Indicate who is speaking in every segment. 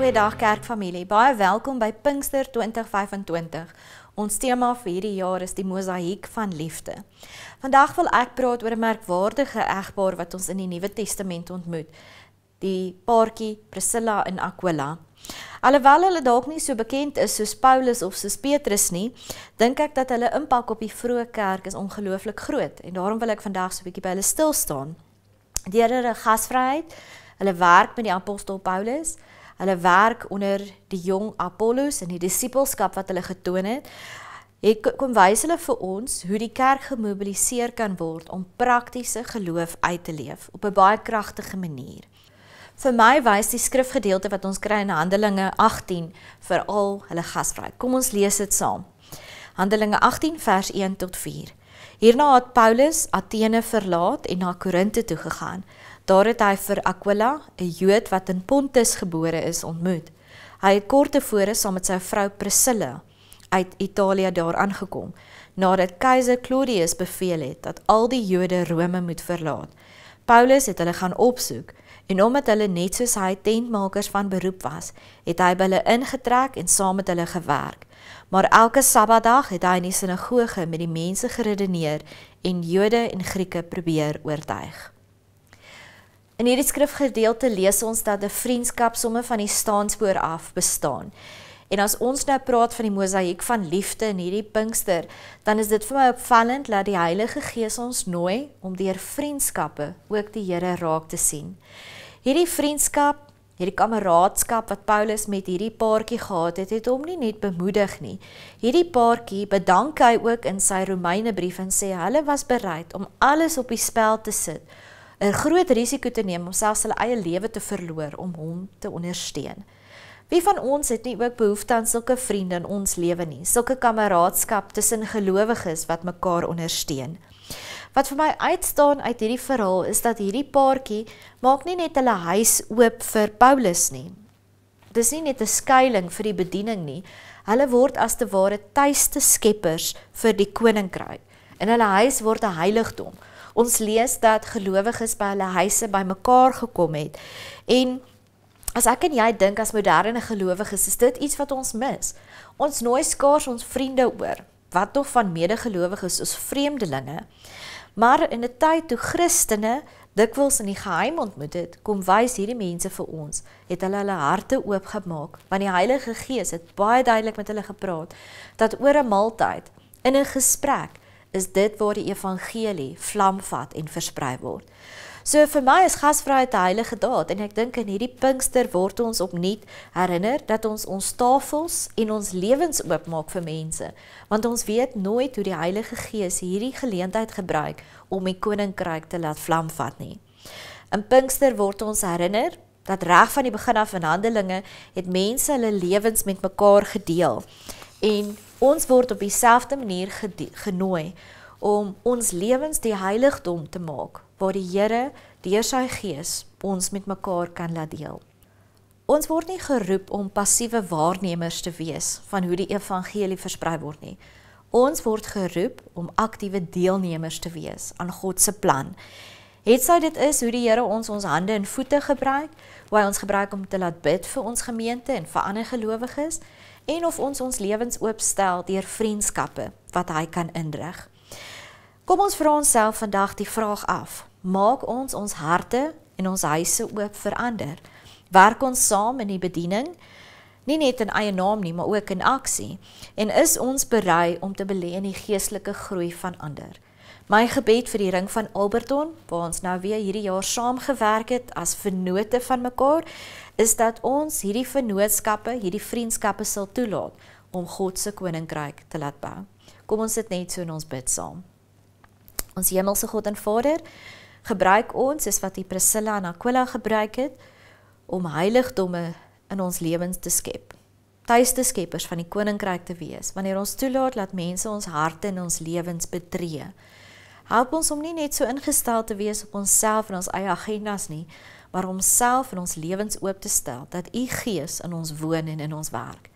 Speaker 1: Goeiedag kerkfamilie, baie welkom by Pinkster 2025. Ons tema vir hierdie jaar is die mosaïek van liefde. Vandag wil ek praat oor 'n merkwaardige egpaar wat ons in die Nuwe Testament ontmoet, die paartjie Priscilla en Aquila. Alhoewel hulle dalk nie so bekend is soos Paulus of soos Petrus nie, dink ek dat hulle impak op die vroeë kerk is ongelooflik groot en daarom wil ek vandag so 'n bietjie by hulle stil staan. Deur hulle gasvryheid, hulle werk met die apostel Paulus, hulle werk onder die jong Apollos en die disippelskap wat hulle getoon het, kom wys hulle vir ons hoe die kerk gemobiliseer kan word om praktiese geloof uit te leef op 'n baie kragtige manier. Vir my wys die skrifgedeelte wat ons kry in Handelinge 18 veral hulle gasvryheid. Kom ons lees dit saam. Handelinge 18 vers 1 tot 4. Hierna het Paulus Athene verlaat en na Korinthe toe gegaan. Daar het hy vir Aquila, 'n Jood wat in Pontus gebore is, ontmoet. Hy het kort tevore saam met sy vrou Priscilla uit Italië daar aangekom, nadat keiser Claudius beveel het dat al die Jode Rome moet verlaat. Paulus het hulle gaan opsoek, en omdat hulle net soos hy tentmakers van beroep was, het hy by hulle ingetrek en saam met hulle gewerk. Maar elke Sabbatdag het hy in die sinagoge met die mense geredeneer en Jode en Grieke probeer oortuig. In hierdie skrifgedeelte lees ons dat 'n vriendskap sommer van die staanspoor af bestaan. En as ons nou praat van die mosaïek van liefde in hierdie Pinkster, dan is dit vir my opvallend dat die Heilige Gees ons nooi om deur vriendskappe ook die Here raak te sien. Hierdie vriendskap, hierdie kameraadskap wat Paulus met hierdie paartjie gehad het, het hom nie net bemoedig nie. Hierdie paartjie bedank hy ook in sy Romeinebrief en sê hulle was bereid om alles op die spel te sit, 'n groot risiko te neem om selfs hulle eie lewe te verloor om hom te ondersteun. Wie van ons het nie ook behoefte aan sulke vriende in ons lewe nie, sulke kameraadskap tussen gelowiges wat mekaar ondersteun? Wat vir my uitstaan uit hierdie verhaal is dat hierdie paartjie maak nie net hulle huis oop vir Paulus nie. Dis nie net 'n skuiling vir die bediening nie, hulle word as te ware tuiste skeppers vir die koninkryk. En hulle huis word 'n heiligdom. Ons lees dat gelowiges by hulle huise bymekaar gekom het. En as ek en jy dink as moderne gelowiges, is dit iets wat ons mis. Ons nooi skaars ons vriende oor, wat nog van medegelowiges soos vreemdelinge. Maar in 'n tyd toe Christene dikwels in die geheim ontmoet het, kom wys hierdie mense vir ons, het hulle harte oopgemaak, want die Heilige Gees het baie duidelik met hulle gepraat, dat oor 'n maaltyd, in 'n gesprek, is dit waar die evangelie vlam vat en versprei word. So vir my is gasvryheid 'n heilige daad en ek dink in hierdie Pinkster word ons opnuut herinner dat ons tafels en ons lewens oopmaak vir mense, want ons weet nooit hoe die Heilige Gees hierdie geleentheid gebruik om die koninkryk te laat vlam vat nie. In Pinkster word ons herinner dat reg van die begin af in Handelinge het mense hulle lewens met mekaar gedeel en ons word op dieselfde manier genooi om ons lewens die heiligdom te maak, waar die Here deur sy Gees ons met mekaar kan laat deel. Ons word nie geroep om passiewe waarnemers te wees van hoe die evangelie versprei word nie. Ons word geroep om aktiewe deelnemers te wees aan God se plan. Hetsy dit is hoe die Here ons hande en voete gebruik, hoe hy ons gebruik om te laat bid vir ons gemeente en vir ander gelowiges, en of ons lewens oopstel deur vriendskappe wat hy kan inrig. Kom ons vra onsself vandag die vraag af, maak ons harte en ons huise oop vir ander? Werk ons saam in die bediening, nie net in eie naam nie, maar ook in aksie? En is ons berei om te belê in die geestelike groei van ander? My gebed vir die Ring van Alberton, waar ons nou weer hierdie jaar saamgewerk het as vennote van mekaar, is dat ons hierdie vennootskappe, hierdie vriendskappe sal toelaat om God se koninkryk te laat bou. Kom ons sit net so in ons bid saam. Ons hemelse God en Vader, gebruik ons, soos wat die Priscilla en Aquila gebruik het, om heiligdomme in ons lewens te skep. Tuiste skeppers van die koninkryk te wees, wanneer ons toelaat, laat mense ons harte en ons lewens betree. Help ons om nie net so ingestel te wees op onsself en ons eie agendas nie, maar om self en ons lewens oop te stel, dat U Gees in ons woon en in ons werk.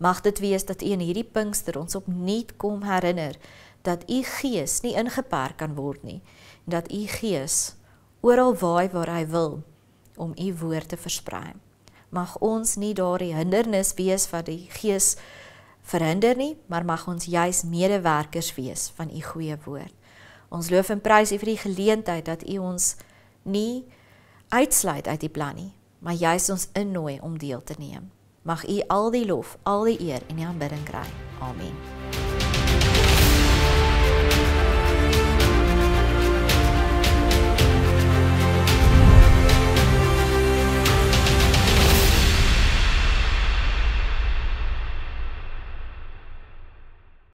Speaker 1: Mag dit wees dat U in hierdie Pinkster ons opnuut kom herinner, dat U Gees nie ingeperk kan word nie, en dat U Gees oral waai waar hy wil, om U woord te versprei. Mag ons nie daardie hindernis wees wat die Gees verhinder nie, maar mag ons juis medewerkers wees van u goeie woord. Ons loof en prys u vir die geleentheid dat u ons nie uitsluit uit die plan nie, maar juis ons innooi om deel te neem. Mag u al die lof, al die eer en die aanbidding kry. Amen.